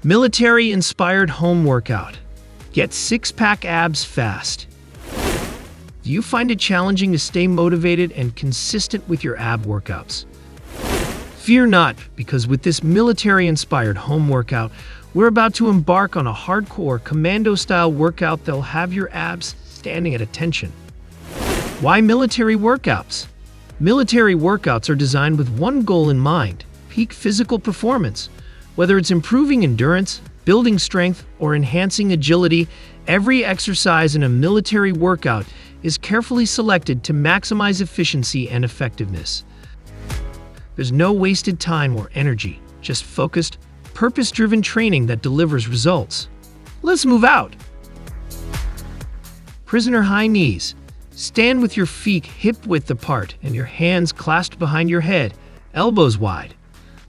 Military-inspired home workout. Get six-pack abs fast. Do you find it challenging to stay motivated and consistent with your ab workouts? Fear not, because with this military-inspired home workout, we're about to embark on a hardcore commando-style workout that'll have your abs standing at attention. Why military workouts? Military workouts are designed with one goal in mind: peak physical performance. Whether it's improving endurance, building strength, or enhancing agility, every exercise in a military workout is carefully selected to maximize efficiency and effectiveness. There's no wasted time or energy, just focused, purpose-driven training that delivers results. Let's move out. Prisoner high knees. Stand with your feet hip-width apart and your hands clasped behind your head, elbows wide.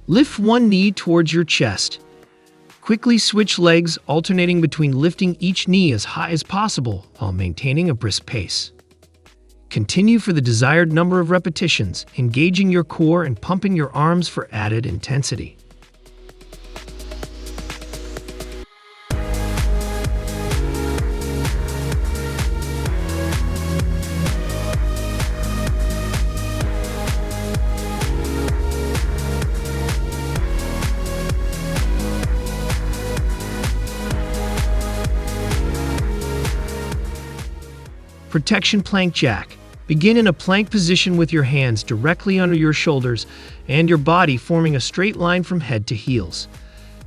Lift one knee towards your chest. Quickly switch legs, alternating between lifting each knee as high as possible while maintaining a brisk pace. Continue for the desired number of repetitions, engaging your core and pumping your arms for added intensity. Protection plank jack. Begin in a plank position with your hands directly under your shoulders and your body forming a straight line from head to heels.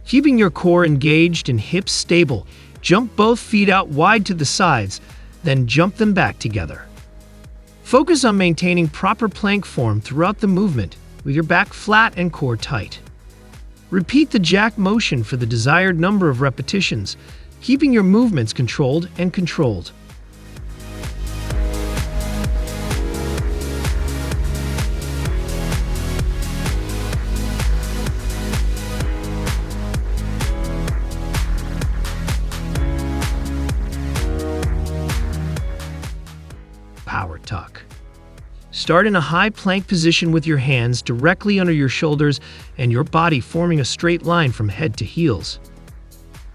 Keeping your core engaged and hips stable, jump both feet out wide to the sides, then jump them back together. Focus on maintaining proper plank form throughout the movement, with your back flat and core tight. Repeat the jack motion for the desired number of repetitions, keeping your movements controlled and controlled. Power tuck. Start in a high plank position with your hands directly under your shoulders and your body forming a straight line from head to heels.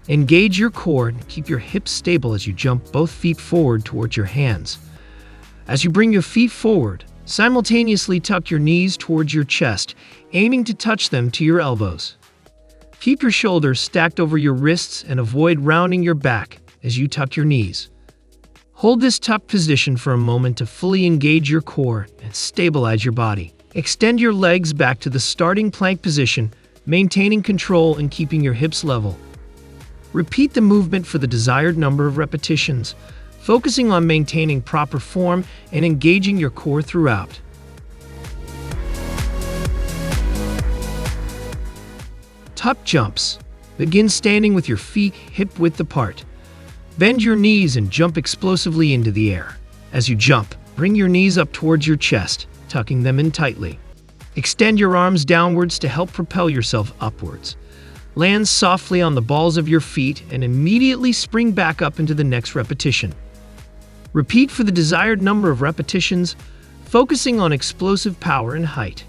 Engage your core and keep your hips stable as you jump both feet forward towards your hands. As you bring your feet forward, simultaneously tuck your knees towards your chest, aiming to touch them to your elbows. Keep your shoulders stacked over your wrists and avoid rounding your back as you tuck your knees. Hold this tucked position for a moment to fully engage your core and stabilize your body. Extend your legs back to the starting plank position, maintaining control and keeping your hips level. Repeat the movement for the desired number of repetitions, focusing on maintaining proper form and engaging your core throughout. Tuck jumps. Begin standing with your feet hip-width apart. Bend your knees and jump explosively into the air. As you jump, bring your knees up towards your chest, tucking them in tightly. Extend your arms downwards to help propel yourself upwards. Land softly on the balls of your feet and immediately spring back up into the next repetition. Repeat for the desired number of repetitions, focusing on explosive power and height.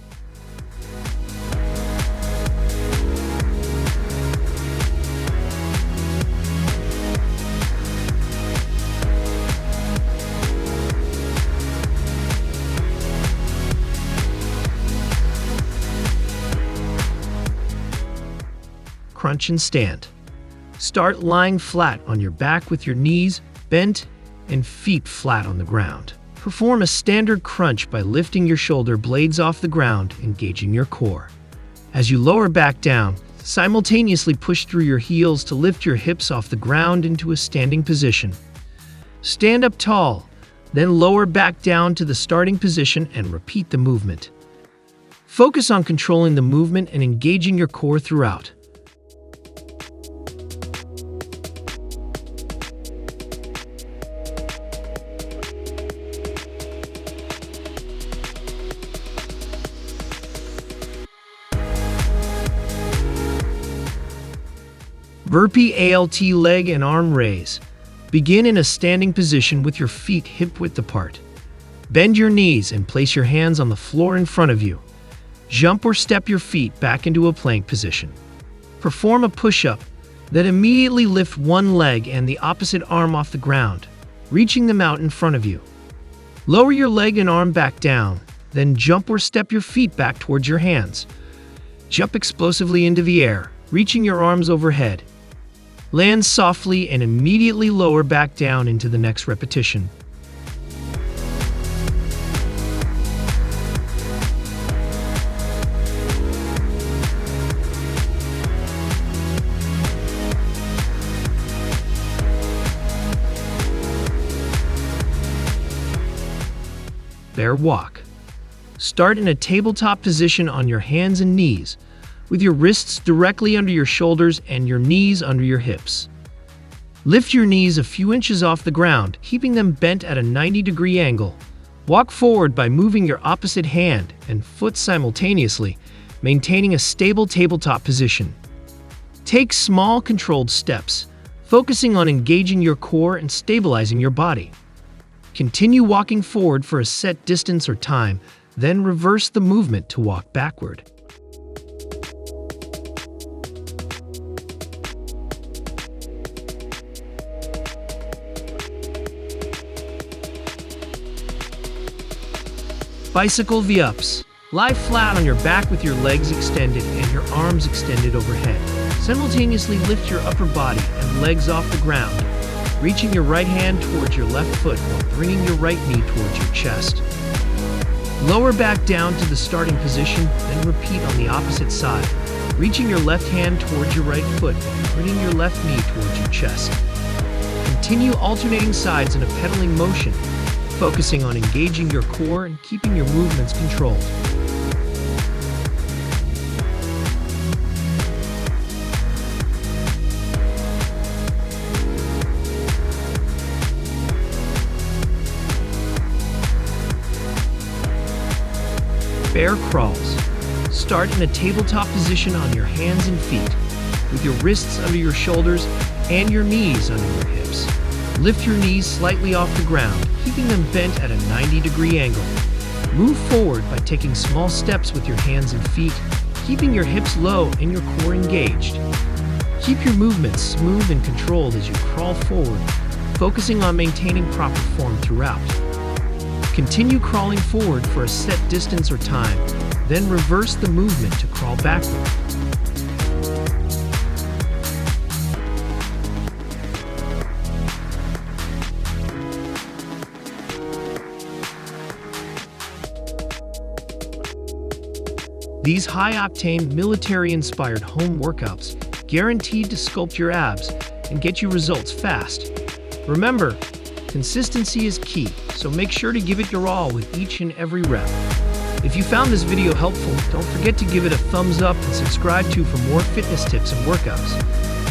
Crunch and stand. Start lying flat on your back with your knees bent and feet flat on the ground. Perform a standard crunch by lifting your shoulder blades off the ground, engaging your core. As you lower back down, simultaneously push through your heels to lift your hips off the ground into a standing position. Stand up tall, then lower back down to the starting position and repeat the movement. Focus on controlling the movement and engaging your core throughout. Burpee ALT leg and arm raise. Begin in a standing position with your feet hip-width apart. Bend your knees and place your hands on the floor in front of you. Jump or step your feet back into a plank position. Perform a push-up, Then immediately lift one leg and the opposite arm off the ground, reaching them out in front of you. Lower your leg and arm back down, then jump or step your feet back towards your hands. Jump explosively into the air, reaching your arms overhead. Land softly and immediately lower back down into the next repetition. Bear walk. Start in a tabletop position on your hands and knees, with your wrists directly under your shoulders and your knees under your hips. Lift your knees a few inches off the ground, keeping them bent at a 90-degree angle. Walk forward by moving your opposite hand and foot simultaneously, maintaining a stable tabletop position. Take small, controlled steps, focusing on engaging your core and stabilizing your body. Continue walking forward for a set distance or time, then reverse the movement to walk backward. Bicycle V-ups. Lie flat on your back with your legs extended and your arms extended overhead. Simultaneously lift your upper body and legs off the ground, reaching your right hand towards your left foot while bringing your right knee towards your chest. Lower back down to the starting position, then repeat on the opposite side, reaching your left hand towards your right foot while bringing your left knee towards your chest. Continue alternating sides in a pedaling motion, focusing on engaging your core and keeping your movements controlled. Bear crawls. Start in a tabletop position on your hands and feet, with your wrists under your shoulders and your knees under your hips. Lift your knees slightly off the ground, keeping them bent at a 90-degree angle. Move forward by taking small steps with your hands and feet, keeping your hips low and your core engaged. Keep your movements smooth and controlled as you crawl forward, focusing on maintaining proper form throughout. Continue crawling forward for a set distance or time, then reverse the movement to crawl backward. These high-octane, military-inspired home workouts guaranteed to sculpt your abs and get you results fast. Remember, consistency is key, so make sure to give it your all with each and every rep. If you found this video helpful, don't forget to give it a thumbs up and subscribe for more fitness tips and workouts.